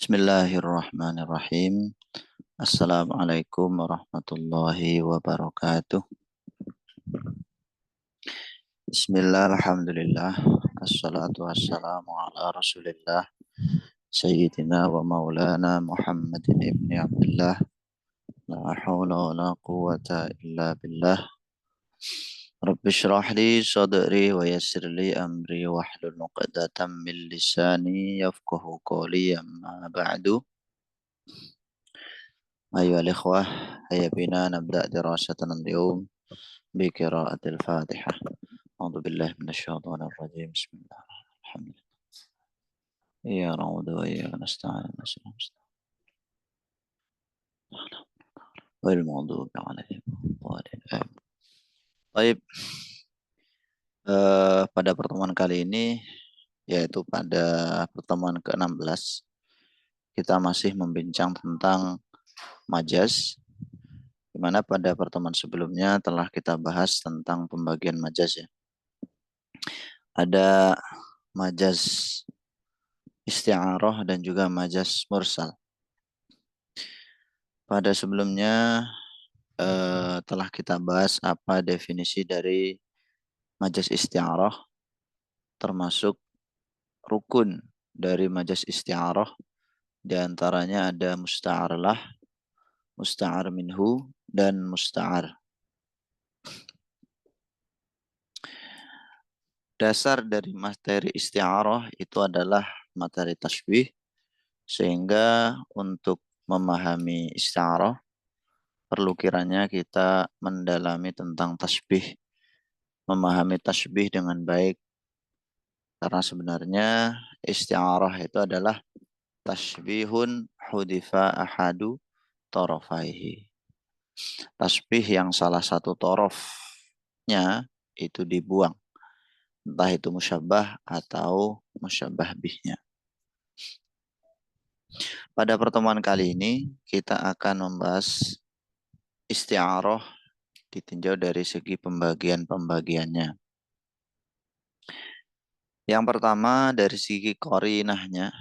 Bismillahirrahmanirrahim. Assalamualaikum warahmatullahi wabarakatuh. Bismillah, alhamdulillah. Assalatu wassalamu ala rasulillah. Sayyidina wa maulana Muhammadin ibni Abdullah. La hawla wa la quwata illa billah. Rabbi syrah li sadri wa yassir li amri wa hlul uqdatan min lisani yafqahu qawli amma ba'du. أيها الإخوة هيا بنا نبدأ دراستنا اليوم بقراءة الفاتحة. أعوذ بالله من الشيطان الرجيم. بسم الله الحمد لله. إياك نعبد وإياك نستعين والمغضوب عليهم والضالين. آمين. Baik, pada pertemuan kali ini, yaitu pada pertemuan ke-16, kita masih membincang tentang majaz, di mana pada pertemuan sebelumnya telah kita bahas tentang pembagian majaz ya. Ada majaz isti'arah dan juga majaz mursal. Pada sebelumnya telah kita bahas apa definisi dari majaz isti'arah, termasuk rukun dari majaz isti'arah. Di antaranya ada musta'ar lah, musta'ar minhu, dan musta'ar. Dasar dari materi isti'arah itu adalah materi tasbih, sehingga untuk memahami isti'arah perlu kiranya kita mendalami tentang tasbih, memahami tasbih dengan baik, karena sebenarnya isti'arah itu adalah tasbihun hudifa ahadu torofaihi. Tasbih yang salah satu torofnya itu dibuang, entah itu musyabbah atau musyabbah bihnya. Pada pertemuan kali ini kita akan membahas isti'arah ditinjau dari segi pembagian-pembagiannya. Yang pertama dari segi qarinahnya.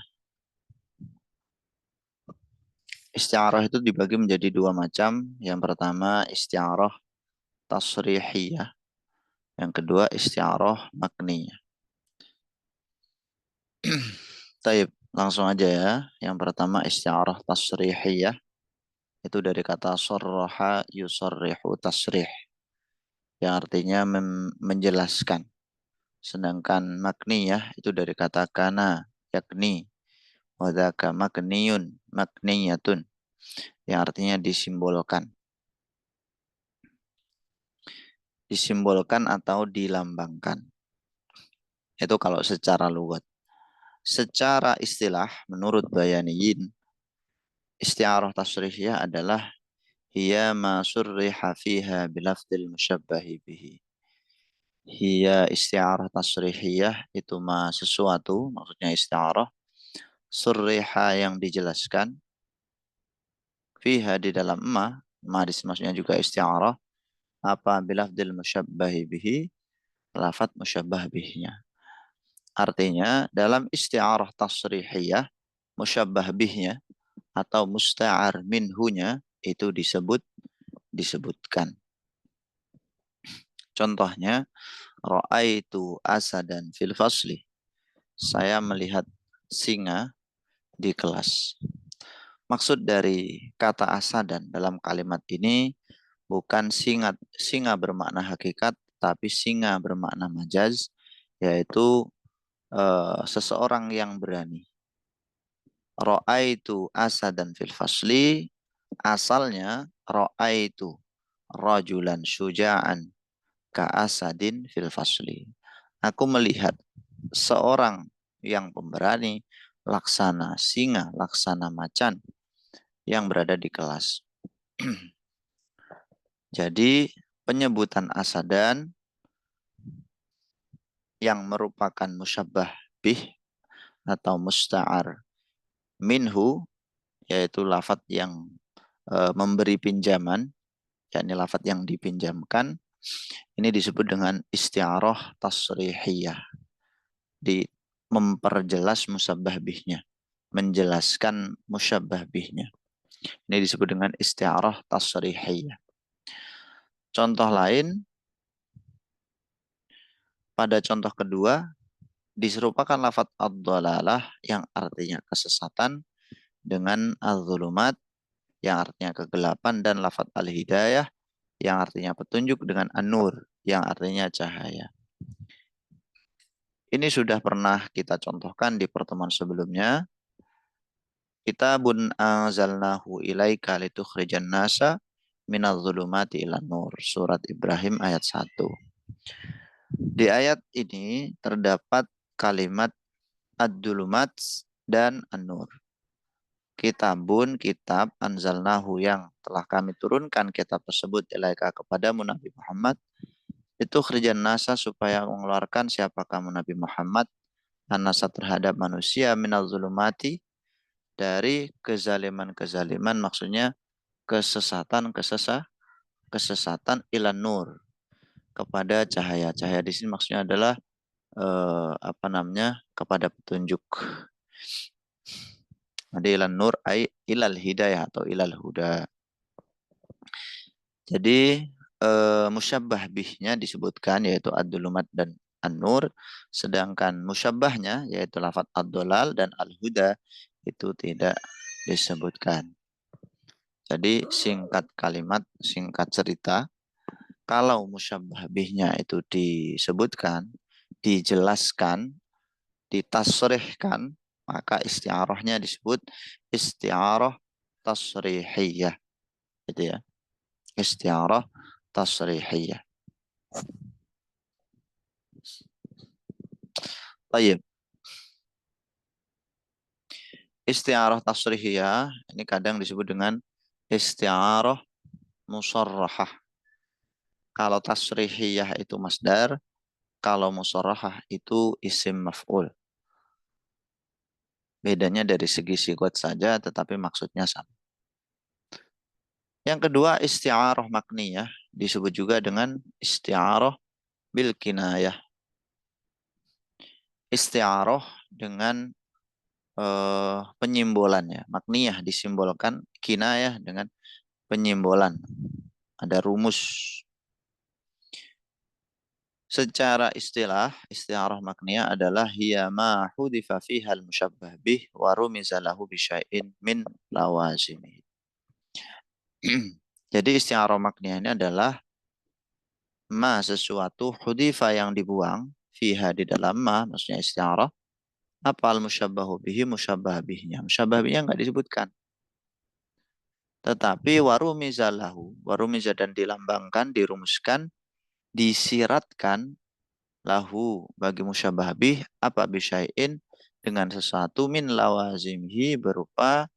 Isti'arah itu dibagi menjadi dua macam. Yang pertama isti'arah tasrihiyah. Yang kedua isti'arah makniyah. Taib, langsung aja ya. Yang pertama isti'arah tasrihiyah. Itu dari kata sarraha yusarrihu tasrih, yang artinya menjelaskan. Sedangkan makniyah itu dari kata kana, yakni. Wadaka makniyun, makniyatun, yang artinya disimbolkan. Disimbolkan atau dilambangkan. Itu kalau secara lugat. Secara istilah, menurut Bayaniyin, isti'arah tasrihiyah adalah hiya ma surriha fiha bilafdil musyabbahi bihi. Hiya isti'arah tasrihiyah itu ma sesuatu, maksudnya isti'arah, surriha yang dijelaskan, fiha di dalam ma maksudnya juga isti'arah, apa bilafdil musyabbahi bihi, lafad musyabbah bihnya. Artinya dalam isti'arah tasrihiyah, musyabbah bihnya atau musta'ar minhunya itu disebutkan. Contohnya, ra'aitu asadan fil fasli. Saya melihat singa di kelas. Maksud dari kata asadan dalam kalimat ini bukan singa bermakna hakikat, tapi singa bermakna majaz, yaitu seseorang yang berani. Ra'aitu asadan fil fasli, asalnya ra'aitu rajulan syuja'an ka'asadin fil fasli. Aku melihat seorang yang pemberani, laksana singa, laksana macan yang berada di kelas. Jadi penyebutan asadan yang merupakan musyabbah bih atau musta'ar minhu, yaitu lafadz yang memberi pinjaman, yakni lafadz yang dipinjamkan, ini disebut dengan isti'arah tasrihiyah, di memperjelas musyabbah bihnya. menjelaskan musyabbah bihnya. Ini disebut dengan isti'arah tasrihiyah. Contoh lain, pada contoh kedua, diserupakan lafadz ad-dhalalah yang artinya kesesatan dengan az-zulumat yang artinya kegelapan dan lafadz al-hidayah yang artinya petunjuk dengan an-nur yang artinya cahaya. Ini sudah pernah kita contohkan di pertemuan sebelumnya. Kitabun anzalnahu ilaika litukhrijan nasa minadh dhulumati ilan nur. Surat Ibrahim ayat 1. Di ayat ini terdapat kalimat ad-dhulumat dan an-nur. Kitabun, kitab, anzalnahu yang telah kami turunkan kitab tersebut ilaika kepadamu Nabi Muhammad. Itu khrijan nasa supaya mengeluarkan siapa kamu Nabi Muhammad. An-nasa terhadap manusia minal zulumati dari kezaliman-kezaliman, maksudnya kesesatan ilan nur kepada cahaya. Cahaya di sini maksudnya adalah kepada petunjuk. Jadi ilan nur ay ilal hidayah atau ilal huda. Jadi musyabbah bihnya disebutkan yaitu ad-dulumat dan an-nur, sedangkan musyabbahnya yaitu lafadz ad-dolal dan al-huda itu tidak disebutkan. Jadi singkat kalimat, singkat cerita, kalau musyabbah bihnya itu disebutkan, dijelaskan, ditasrihkan, maka isti'arahnya disebut isti'arah tasrihiyah. Gitu ya. Isti'arah tasrihiyah. Baik. Isti'arah tasrihiyah ini kadang disebut dengan isti'arah musarrahah. Kalau tasrihiyah itu masdar, kalau musarrahah itu isim maf'ul. Bedanya dari segi sigot saja, tetapi maksudnya sama. Yang kedua, isti'arah makniyah disebut juga dengan isti'arah bil kinayah. Isti'arah dengan penyimbolannya. Makniyah disimbolkan, kinayah dengan penyimbolan. Ada rumus. Secara istilah, isti'arah makniyah adalah hiya ma hudifa fiha al-musyabbah bih wa rumiza lahu bi syai'in min lawazimihi. Jadi isti'arah makniyah ini adalah sesuatu hudifa yang dibuang fiha di dalam maksudnya isti'arah apa al-musyabbahu bihi musyabbah bihnya. Musyabbah bihnya enggak disebutkan. Tetapi warumiza lahu, warumiza dan dilambangkan, dirumuskan, disiratkan lahu bagi musyabbah bih apa bisyai'in dengan sesuatu min lawazimhi berupa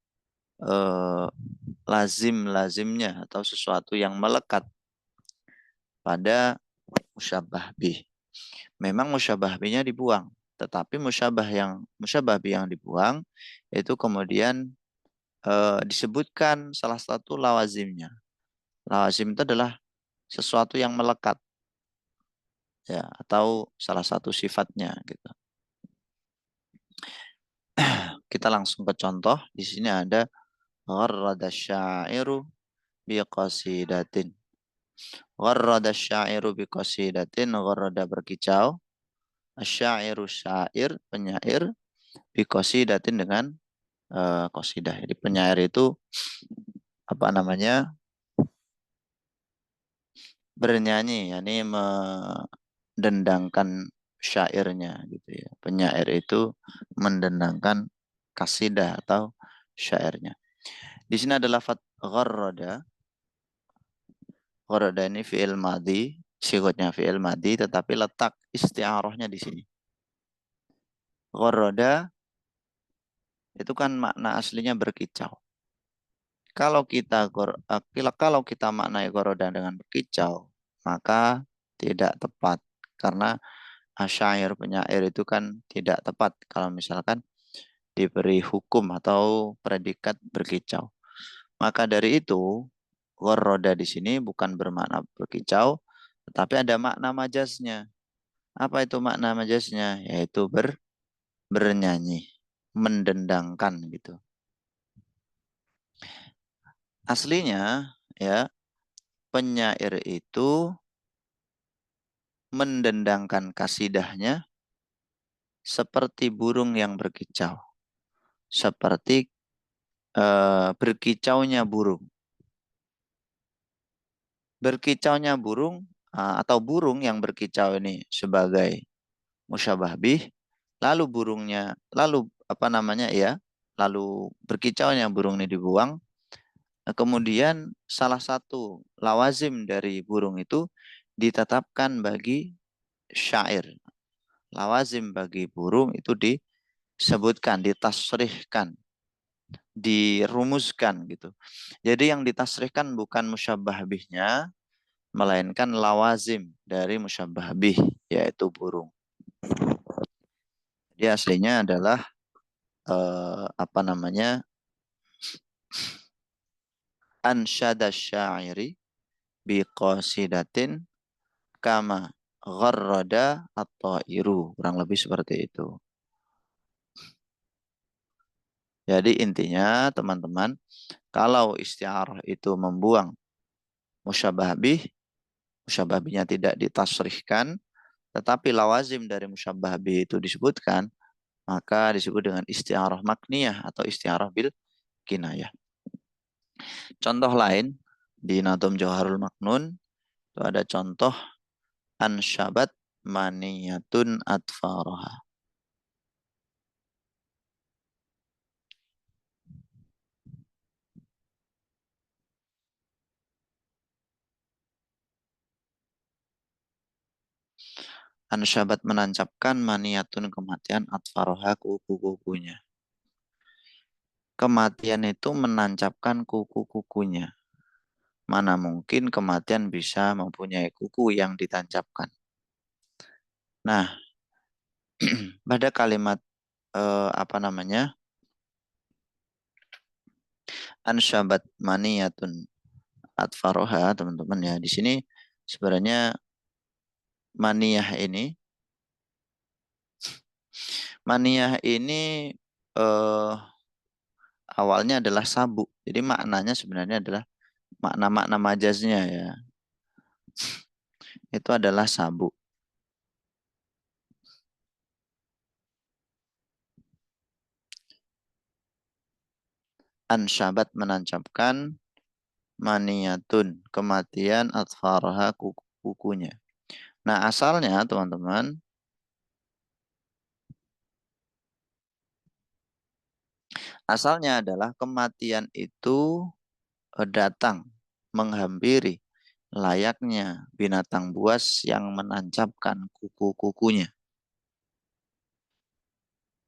lazim-lazimnya atau sesuatu yang melekat pada musyabbah bih. Memang musyabbah bihnya dibuang, tetapi musyabbah bih yang dibuang itu kemudian disebutkan salah satu lawazimnya. Lawazim itu adalah sesuatu yang melekat ya atau salah satu sifatnya gitu. Kita langsung ke contoh. Di sini ada gharrada syairu biqasidatin. Gharrada syairu biqasidatin, gharrada berkicau. Asyairu syair, penyair, biqasidatin dengan qasidah. Jadi penyair itu apa namanya? Bernyanyi, yakni mendendangkan syairnya gitu ya. Penyair itu mendendangkan kasidah atau syairnya. Di sini ada lafadz gharrada. Gharrada ini fi'il madhi, sigotnya fi'il madhi, tetapi letak isti'arahnya di sini. Gharrada itu kan makna aslinya berkicau. Kalau kita maknai gharrada dengan berkicau, maka tidak tepat karena asyair penyair itu kan tidak tepat kalau misalkan diberi hukum atau predikat berkicau. Maka dari itu gharrada di sini bukan bermakna berkicau, tetapi ada makna majaznya. Apa itu makna majaznya? Yaitu bernyanyi. mendendangkan gitu. Aslinya ya, penyair itu mendendangkan kasidahnya seperti burung yang berkicau, seperti berkicaunya burung. Berkicaunya burung atau burung yang berkicau ini sebagai musyabah bih, lalu burungnya, lalu apa namanya ya, lalu berkicaunya burung ini dibuang. Kemudian salah satu lawazim dari burung itu ditetapkan bagi syair. Lawazim bagi burung itu disebutkan, ditasrihkan, dirumuskan gitu. Jadi yang ditasrihkan bukan musyabah bihnya, melainkan lawazim dari musyabah bih, yaitu burung. Jadi aslinya adalah apa namanya, ansyada syairi biqasidatin kama gharrada at-tairu, kurang lebih seperti itu. Jadi intinya teman-teman, kalau isti'arah itu membuang musyabah bih, musyabah bihnya tidak ditasrihkan, tetapi lawazim dari musyabah bih itu disebutkan, maka disebut dengan isti'arah makniyah atau isti'arah bil kinayah. Contoh lain di Nadhum Jawharul Maknun itu ada contoh ansyabat maniyatun atfaroha. Ansyabat menancapkan maniyatun kematian atfaroha kuku-kukunya. Kematian itu menancapkan kuku-kukunya. Mana mungkin kematian bisa mempunyai kuku yang ditancapkan. Nah, pada kalimat apa namanya? Ansyabat maniyatun atfaroha, teman-teman ya. Di sini sebenarnya maniyah ini, maniyah ini eh, awalnya adalah sabuk. Jadi maknanya sebenarnya adalah makna-makna majaznya ya. Itu adalah sabuk. Ansyabat menancapkan, maniyatun kematian, atfaraha kukunya. Nah asalnya teman-teman, asalnya adalah kematian itu datang menghampiri layaknya binatang buas yang menancapkan kuku-kukunya.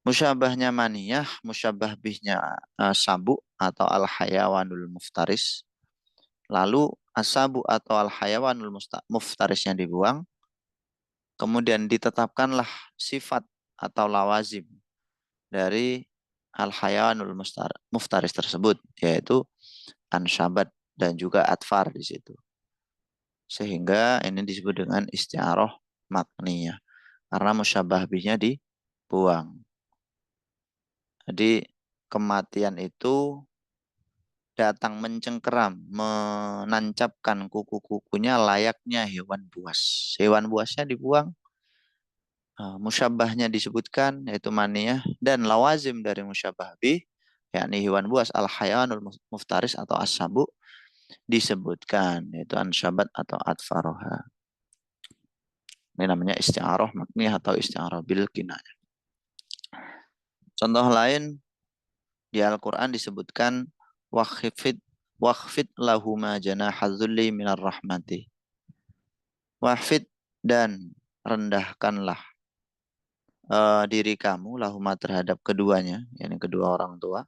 Musyabahnya maniyah, musyabah bihnya sabu atau al-hayawanul muftaris. Lalu asabu atau al-hayawanul muftarisnya dibuang. Kemudian ditetapkanlah sifat atau lawazim dari al-hayawanul muftaris tersebut, yaitu ansyabat dan juga atfar di situ. Sehingga ini disebut dengan isti'arah makniyah. Karena musyabah bihnya dibuang. Jadi kematian itu datang mencengkeram, menancapkan kuku-kukunya layaknya hewan buas. Hewan buasnya dibuang, musyabahnya disebutkan yaitu maniyah, dan lawazim dari musyabah bih, yakni hewan buas al-hayawanul muftaris atau as-sabu disebutkan yaitu ansyabat atau atfaroha. Ini namanya isti'arah makniyah atau isti'arah bil kinayah. Contoh lain di Al-Quran disebutkan wakhfid wakhfid lahuma janahadzulli minar rahmati. Wahfid dan rendahkanlah diri kamu lahuma terhadap keduanya, yakni kedua orang tua.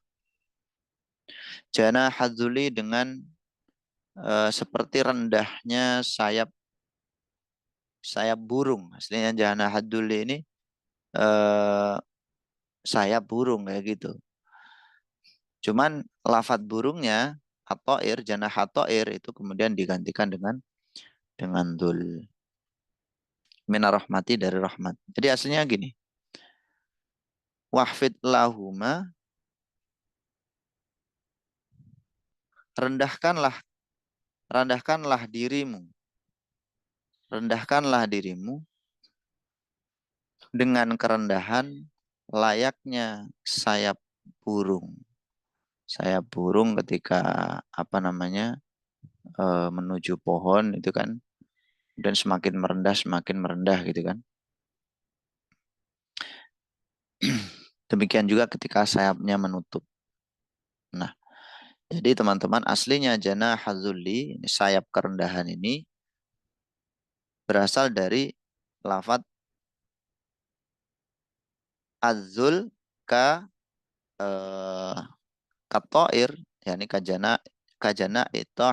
Janahadzulli dengan seperti rendahnya sayap sayap burung. Aslinya janahadzulli ini eh, sayap burung kayak gitu. Cuman lafadz burungnya hatoir, janah hatoir itu kemudian digantikan dengan dul. Minar rahmati dari rahmat. Jadi aslinya gini. Wahfid lahuma, rendahkanlah, rendahkanlah dirimu, rendahkanlah dirimu dengan kerendahan layaknya sayap burung. Sayap burung ketika apa namanya menuju pohon itu kan, dan semakin merendah gitu kan. Demikian juga ketika sayapnya menutup. Nah, jadi teman-teman aslinya jana hazuli, sayap kerendahan ini berasal dari lafadz azul ka eh, katoir, yakni kajana itu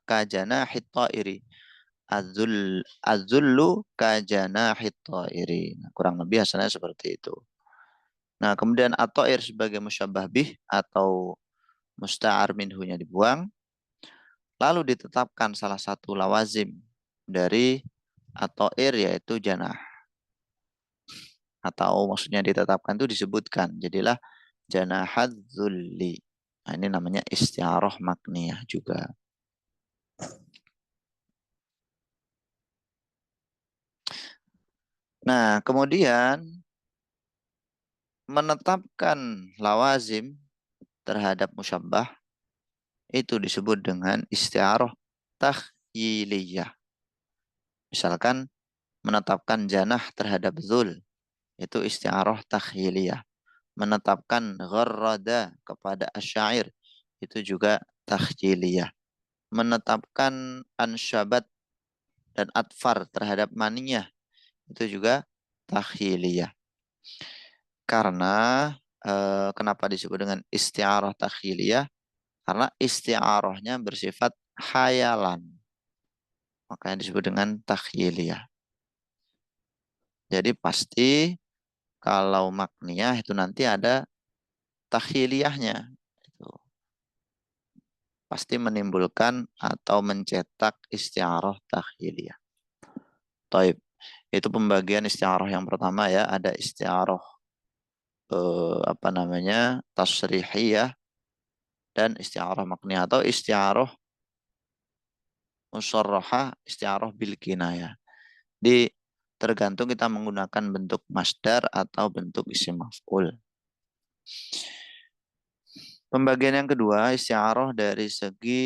kajana hitoiri. Azullu kajana hitoiri. Nah, kurang lebih asalnya seperti itu. Nah, kemudian atoir sebagai musyabah bih atau musta'ar minhunya dibuang, lalu ditetapkan salah satu lawazim dari atoir yaitu janah, atau maksudnya ditetapkan itu disebutkan jadilah janahad zulli. Nah, ini namanya isti'arah makniyah juga. Nah, kemudian menetapkan lawazim terhadap musyabbah itu disebut dengan isti'arah takhyiliyah. Misalkan menetapkan janah terhadap zul, itu isti'arah takhyiliyah. Menetapkan gharrada kepada asyair, itu juga takhyiliyah. Menetapkan ansyabat dan atfar terhadap maniyah, itu juga takhyiliyah. Karena kenapa disebut dengan isti'arah takhyiliyah? Karena isti'arahnya bersifat hayalan. Makanya disebut dengan takhyiliyah. Jadi pasti kalau makniyah itu nanti ada takhyiliyahnya. Itu pasti menimbulkan atau mencetak isti'arah takhyiliyah. Taib. Itu pembagian isti'arah yang pertama ya. Ada isti'arah apa namanya tasrihiyah dan isti'arah makniyah atau isti'arah musarrahah, isti'arah bil kinayah. Di tergantung kita menggunakan bentuk masdar atau bentuk isim maf'ul. Pembagian yang kedua, isti'arah dari segi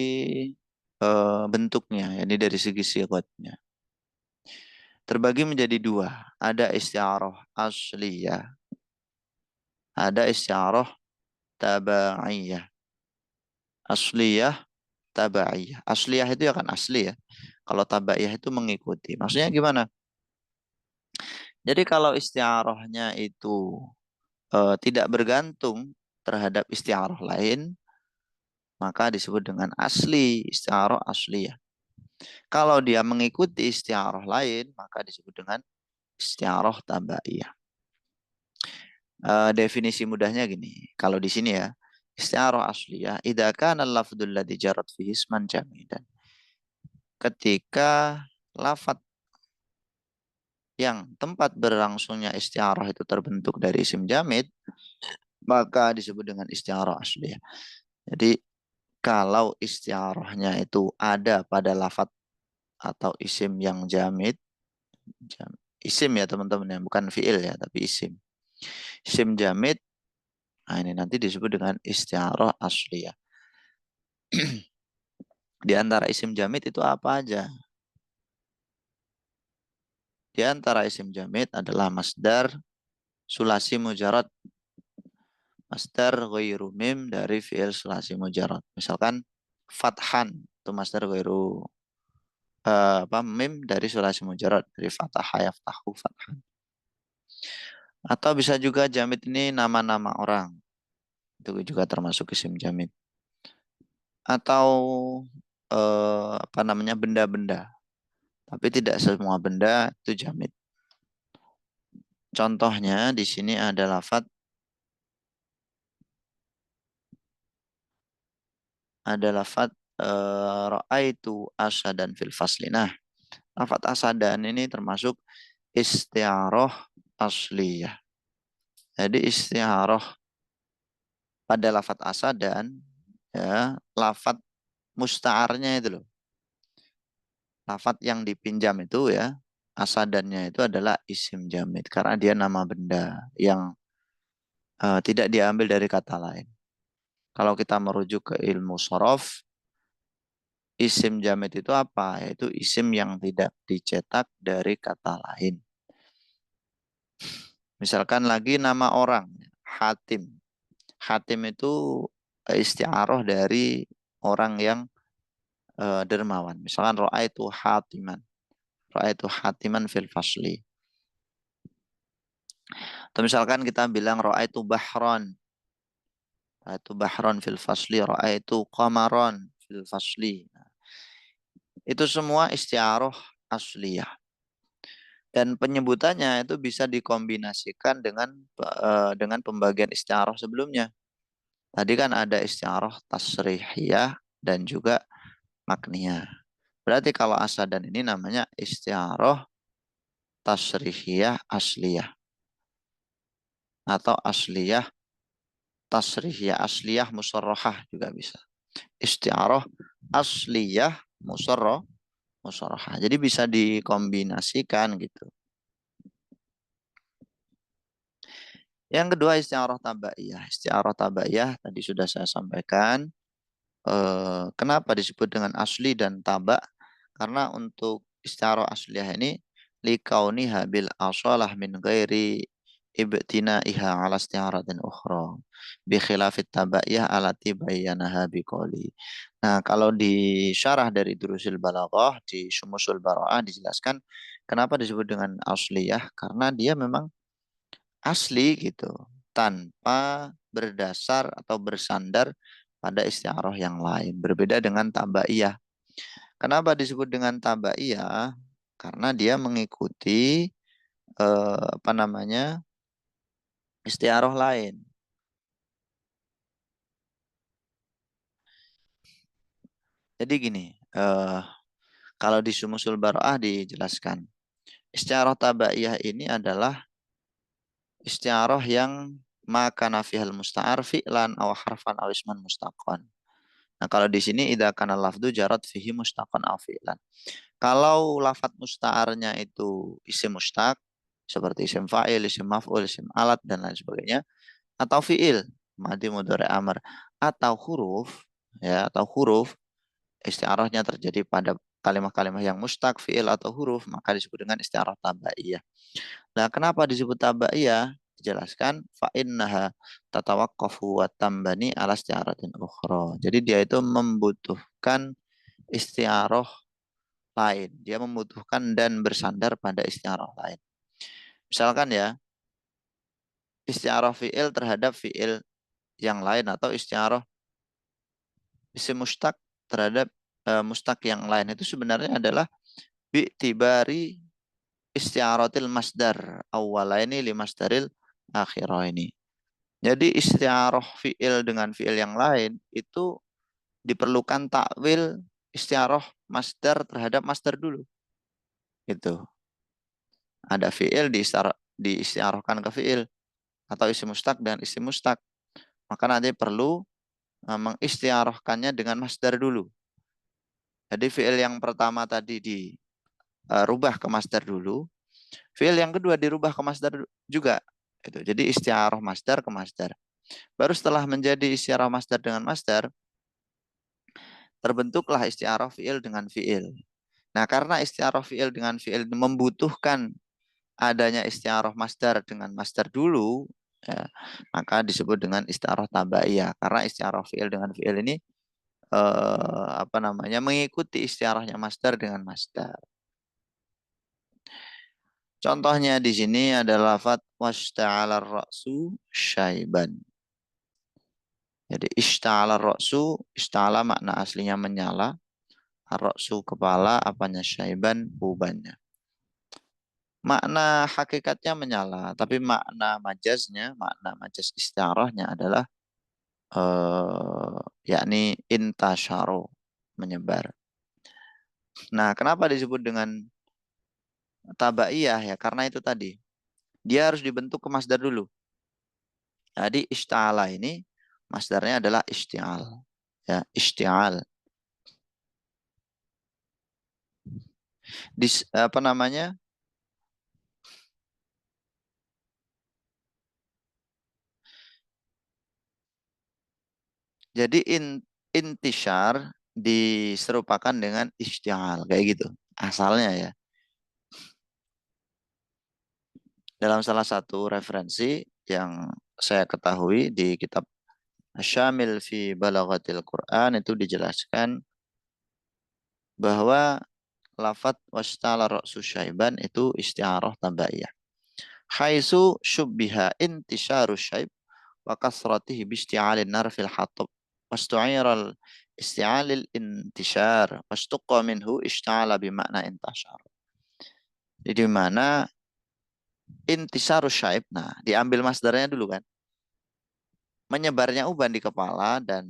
bentuknya, yakni dari segi sigatnya. Terbagi menjadi dua. Ada isti'arah asliyah, ada isti'arah tabaiyah. Asliyah, tabaiyah. Asliyah itu ya kan asli ya. Kalau tabaiyah itu mengikuti. Maksudnya gimana? Jadi kalau isti'arahnya itu tidak bergantung terhadap isti'arah lain, maka disebut dengan asli, isti'arah asliyah. Kalau dia mengikuti isti'arah lain, maka disebut dengan isti'arah tabaiyah. Definisi mudahnya gini, kalau di sini ya, isti'arah asliyah, idza kana al-lafdul ladzi jarat fihi isman jamidan. Ketika lafadz yang tempat berlangsungnya isti'arah itu terbentuk dari isim jamid, maka disebut dengan isti'arah asliyah. Jadi kalau isti'arahnya itu ada pada lafadz atau isim yang jamid, isim ya teman-teman ya, bukan fiil ya, tapi isim. Isim jamid, nah ini nanti disebut dengan isti'arah asliyah. Di antara isim jamid itu apa aja? Di antara isim jamid adalah masdar sulasi mujarad. Masdar ghairu mim dari fiil sulasi mujarad. Misalkan fathan itu masdar ghairu apa mim dari sulasi mujarad dari fatah yaftahu fathan. Atau bisa juga jamid ini nama-nama orang. Itu juga termasuk isim jamid. Atau apa namanya benda-benda. Tapi tidak semua benda itu jamid. Contohnya di sini ada lafat ra'aitu asadan fil fasli. Nah, lafat asadan ini termasuk isti'arah asliyah. Jadi isti'arah pada lafadz asadan, ya, lafadz musta'arnya itu loh. Lafadz yang dipinjam itu ya, asadannya itu adalah isim jamid. Karena dia nama benda yang tidak diambil dari kata lain. Kalau kita merujuk ke ilmu sorof, isim jamid itu apa? Yaitu isim yang tidak dicetak dari kata lain. Misalkan lagi nama orang, Hatim. Hatim itu isti'aroh dari orang yang dermawan. Misalkan ra'aitu hatiman. Ra'aitu hatiman fil fasli. Atau misalkan kita bilang ra'aitu bahron. Ra'aitu bahron fil fasli. Ra'aitu qamaron fil fasli. Itu semua isti'aroh asliyah. Dan penyebutannya itu bisa dikombinasikan dengan pembagian isti'aroh sebelumnya. Tadi kan ada isti'aroh tasrihiyah dan juga makniyah. Berarti kalau asadan ini namanya isti'aroh tasrihiyah asliyah. Atau asliyah tasrihiyah asliyah musarrahah juga bisa. Isti'aroh asliyah musarrahah. Jadi bisa dikombinasikan gitu. Yang kedua isti'aroh tabaiyah. Isti'aroh tabaiyah tadi sudah saya sampaikan. Kenapa disebut dengan asli dan taba? Karena untuk isti'aroh asliyah ini likauniha bil asalah min ghairi ibtina'iha ala isti'aratin ukhra bi khilafit tabaiyah alati bayyanaha biqoli. Nah, kalau di syarah dari Durusil Balaghah di Syumusul Bara'ah dijelaskan kenapa disebut dengan asliyah karena dia memang asli gitu tanpa berdasar atau bersandar pada istiaroh yang lain berbeda dengan tabaiyah. Kenapa disebut dengan tabaiyah? Karena dia mengikuti apa namanya istiaroh lain. Jadi gini, kalau di Sumusul Baroah dijelaskan istiaroh tabaiyah ini adalah istiaroh yang maka nafihal musta'ar fi'lan aw harfan aw isman mustaqan. Nah, kalau di sini idza kana lafdu jarat fihi mustaqan aw fi'lan. Kalau lafat musta'arnya itu isim mustaq seperti isim fa'il, isim maf'ul, isim alat dan lain sebagainya atau fi'il, madi mudhari amr atau huruf ya atau huruf isti'arahnya terjadi pada kalimat-kalimat yang mustaq, fi'il atau huruf maka disebut dengan isti'arah tabaiyah. Nah, kenapa disebut tabaiyah? Dijelaskan fa innaha tatawaqqafu wa tambani ala isti'aratin ukhra. Jadi dia itu membutuhkan isti'arah lain. Dia membutuhkan dan bersandar pada isti'arah lain. Misalkan ya, isti'arah fi'il terhadap fi'il yang lain atau isti'arah isim mustaq terhadap mustaq yang lain itu sebenarnya adalah bi'tibari isti'aratil masdar awwalaini li masdaril akhiraini. Jadi isti'arah fi'il dengan fi'il yang lain itu diperlukan takwil isti'arah masdar terhadap masdar dulu. Itu. Ada fi'il diistiarahkan ke fi'il atau isim mustaq dan isim mustaq. Maka nanti perlu mengistiarahkannya dengan masdar dulu. Jadi fi'il yang pertama tadi dirubah ke masdar dulu, fi'il yang kedua dirubah ke masdar juga. Itu. Jadi istiarah masdar ke masdar. Baru setelah menjadi istiarah masdar dengan masdar, terbentuklah istiarah fi'il dengan fi'il. Nah, karena istiarah fi'il dengan fi'il membutuhkan adanya istiarah masdar dengan masdar dulu, ya, maka disebut dengan istiarah tabaiyah. Karena istiarah fi'il dengan fi'il ini apa namanya mengikuti istiarahnya masdar dengan masdar. Contohnya di sini adalah lafaz wasta'ala ra'su syaiban. Jadi ista'ala ra'su, ista'ala makna aslinya menyala, ar-ra'su kepala, apanya syaiban ubannya. Makna hakikatnya menyala, tapi makna majaz istiarahnya adalah yakni intasyaro, menyebar. Nah, kenapa disebut dengan tabaiyah ya? Karena itu tadi. Dia harus dibentuk ke masdar dulu. Jadi ista'ala ini masdarnya adalah isti'al. Ya, isti'al. Apa namanya? Jadi intishar diserupakan dengan isti'al kayak gitu. Asalnya ya. Dalam salah satu referensi yang saya ketahui di kitab Syamil fi Balaghatil Quran itu dijelaskan bahwa lafat wastala ra'su syaiban itu isti'arah tabaiyah. Haitsu syubbiha intisyaru syaib wa kasratihi bi isti'alin nar fil hatab. Wastu'ira isti'alil intishar wastuqqa minhu ishta'ala bimakna intashar. Jadi di mana intisyaru syaib, nah diambil masdarnya dulu kan. Menyebarnya uban di kepala dan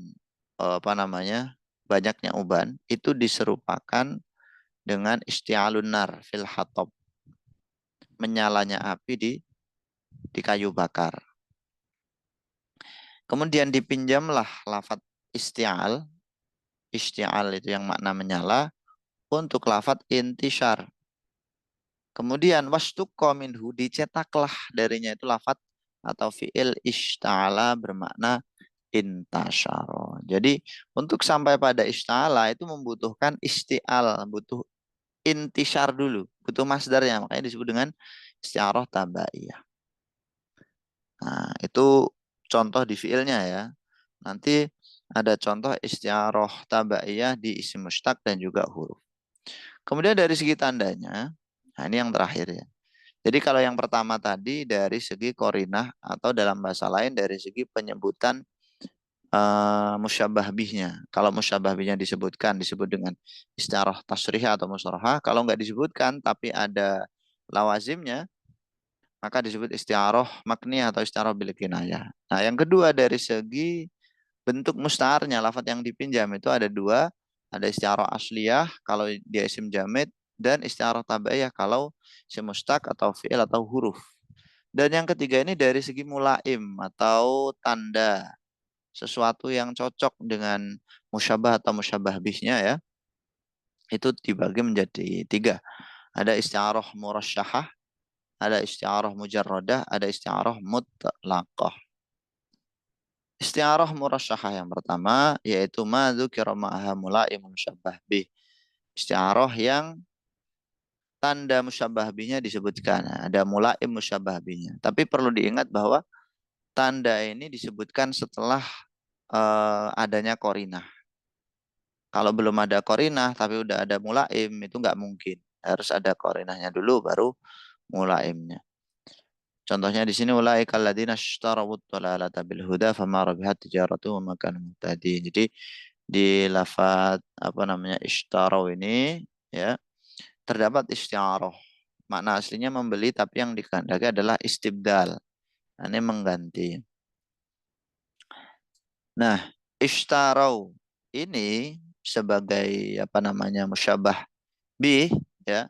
apa namanya? Banyaknya uban itu diserupakan dengan isti'alun nar fil hatab, menyalanya api di kayu bakar. Kemudian dipinjamlah lafat isti'al, isti'al itu yang makna menyala, untuk lafat intishar. Kemudian wastuqqa minhu dicetaklah darinya itu lafat atau fi'il ishta'ala bermakna intasyara. Jadi untuk sampai pada ista'ala itu membutuhkan isti'al, butuh intishar dulu, butuh masdarnya, makanya disebut dengan isti'arah tabaiyah. Nah, itu contoh di fiilnya ya. Nanti ada contoh isti'arah tabaiyah di isim mustaq dan juga huruf. Kemudian dari segi tandanya, nah ini yang terakhir ya. Jadi kalau yang pertama tadi dari segi korinah atau dalam bahasa lain dari segi penyebutan musyabah bihnya. Kalau musyabah bihnya disebut dengan isti'arah tasrih atau musrohah. Kalau nggak disebutkan tapi ada lawazimnya, maka disebut isti'arah makniyah atau isti'arah bil kinayah. Nah, yang kedua dari segi bentuk musta'arnya, lafadz yang dipinjam itu ada dua, ada isti'arah asliyah kalau dia isim jamid dan isti'arah tabaiyah kalau isim mustaq atau fi'il atau huruf. Dan yang ketiga ini dari segi mulaim atau tanda sesuatu yang cocok dengan musyabah atau musyabah bihnya ya. Itu dibagi menjadi tiga. Ada isti'arah murasyahah, ada isti'arah mujarradah, ada isti'arah mutlaqah. Isti'arah murasyahah yang pertama yaitu ma dzukira ma'aha mulaimun musyabbah bih. Isti'arah yang tanda musyabbah bihnya disebutkan. Ada mulaim musyabbah bihnya. Tapi perlu diingat bahwa tanda ini disebutkan setelah adanya korinah. Kalau belum ada korinah tapi udah ada mulaim itu nggak mungkin. Harus ada korinahnya dulu baru mulaimnya. Contohnya di sini ulaika alladziina ishtarawut dhalalata bil huda fama rabihat tijaratuhum wa ma kanu muhtadin. Jadi di lafaz apa namanya ishtaraw ini ya terdapat isti'arah. Makna aslinya membeli tapi yang dikehendaki adalah istibdal. Nah, ini mengganti. Nah, ishtaraw ini sebagai apa namanya musyabah bih ya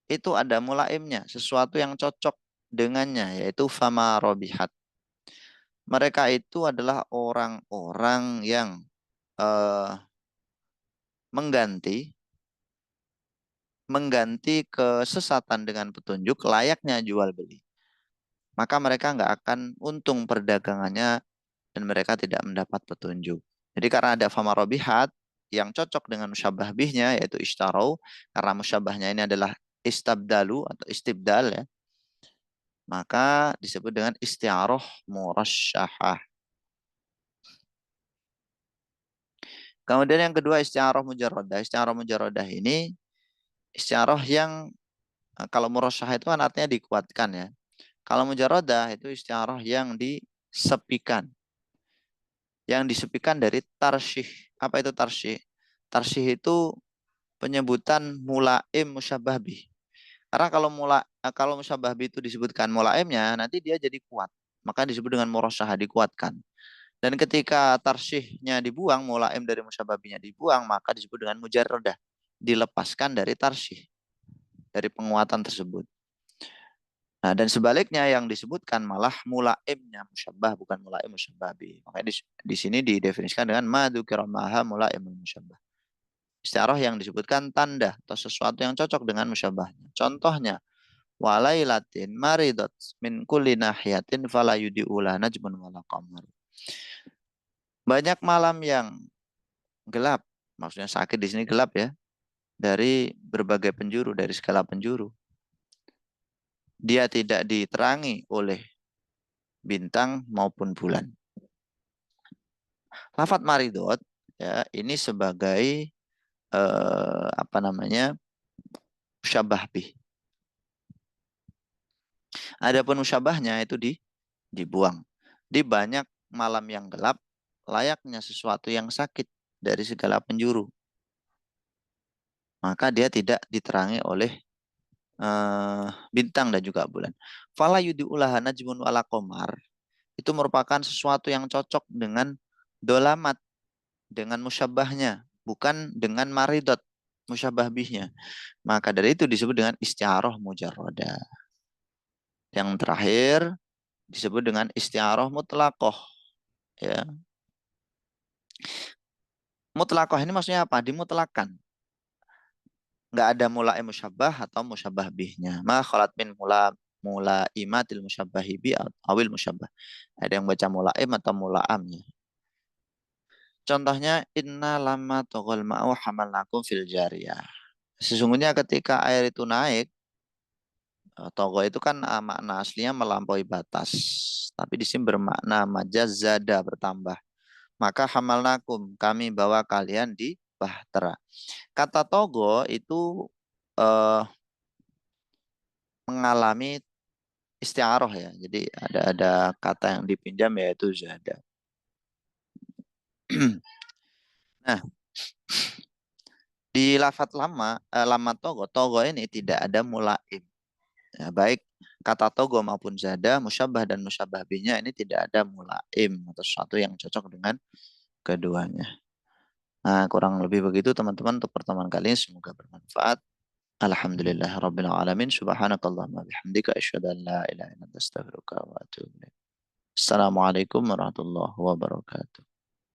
itu ada mulaimnya sesuatu yang cocok dengannya yaitu fama robihat. Mereka itu adalah orang-orang yang eh, mengganti mengganti kesesatan dengan petunjuk layaknya jual beli. Maka mereka nggak akan untung perdagangannya dan mereka tidak mendapat petunjuk. Jadi karena ada fama robihat yang cocok dengan musyabah bihnya yaitu ishtarau karena musyabahnya ini adalah istabdalu atau istibdal ya maka disebut dengan isti'arah murasyahah. Kemudian yang kedua isti'arah mujarradah. Isti'arah mujarradah ini isti'arah yang kalau murasyahah itu kan artinya dikuatkan ya. Kalau mujarradah itu isti'arah yang disepikan. Yang disepikan dari tarsyih. Apa itu tarsyih? Tarsyih itu penyebutan mulaim musyabah bih. Karena kalau musyabah bih itu disebutkan mulaimnya nanti dia jadi kuat. Maka disebut dengan murasyahah dikuatkan. Dan ketika tarsyihnya dibuang, mulaim dari musyababinya dibuang, maka disebut dengan mujarradah. Dilepaskan dari tarsyih, dari penguatan tersebut. Nah, dan sebaliknya yang disebutkan malah mulaimnya musyabbah, bukan mulaim musyabbah bi. Makanya di sini didefinisikan dengan madzukira maha mulaimul musyabbah. Istiarah yang disebutkan tanda atau sesuatu yang cocok dengan musyabbahnya. Contohnya, walailatin maridat min kulli nahiyatin fala yudi'ula najmun wala qamar. Banyak malam yang gelap, maksudnya sakit di sini gelap ya, dari berbagai penjuru, dari segala penjuru. Dia tidak diterangi oleh bintang maupun bulan. Lafat maridot ya ini sebagai apa namanya musyabah bih. Adapun musyabahnya itu dibuang. Di banyak malam yang gelap layaknya sesuatu yang sakit dari segala penjuru. Maka dia tidak diterangi oleh bintang dan juga bulan. Fala yudi'ulaha najmun wala qamar. Itu merupakan sesuatu yang cocok dengan dolamat, dengan musyabahnya, bukan dengan maridot, musyabah bihnya. Maka dari itu disebut dengan isti'arah mujarradah. Yang terakhir disebut dengan isti'arah mutlaqah. Ya. Mutlaqah ini maksudnya apa? Dimutlakan. Nggak ada mulai musyabah atau musyabah bihnya. Ma khalat min mula imatil musyabbahi bi awil musyabah. Ada yang baca mulaim atau mulaamnya. Contohnya inna lama togol ma'u hamalnakum fil jariyah. Sesungguhnya ketika air itu naik, togo itu kan makna aslinya melampaui batas. Tapi di sini bermakna majaz zada bertambah. Maka hamalnakum kami bawa kalian di bahtera. Kata togo itu eh, mengalami istiaroh ya. Jadi ada kata yang dipinjam yaitu zada. Nah, di lafat lama togo ini tidak ada mulaim. Ya, baik kata togo maupun zada, musyabah dan musyabah binya ini tidak ada mulaim atau sesuatu yang cocok dengan keduanya. Nah, kurang lebih begitu teman-teman untuk pertemuan kali ini. Semoga bermanfaat. Alhamdulillah Rabbil Alamin. Subhanakallahumma bihamdika asyhadu an la ilaha illa anta astaghfiruka wa atubu ilaik. Assalamualaikum warahmatullahi wabarakatuh.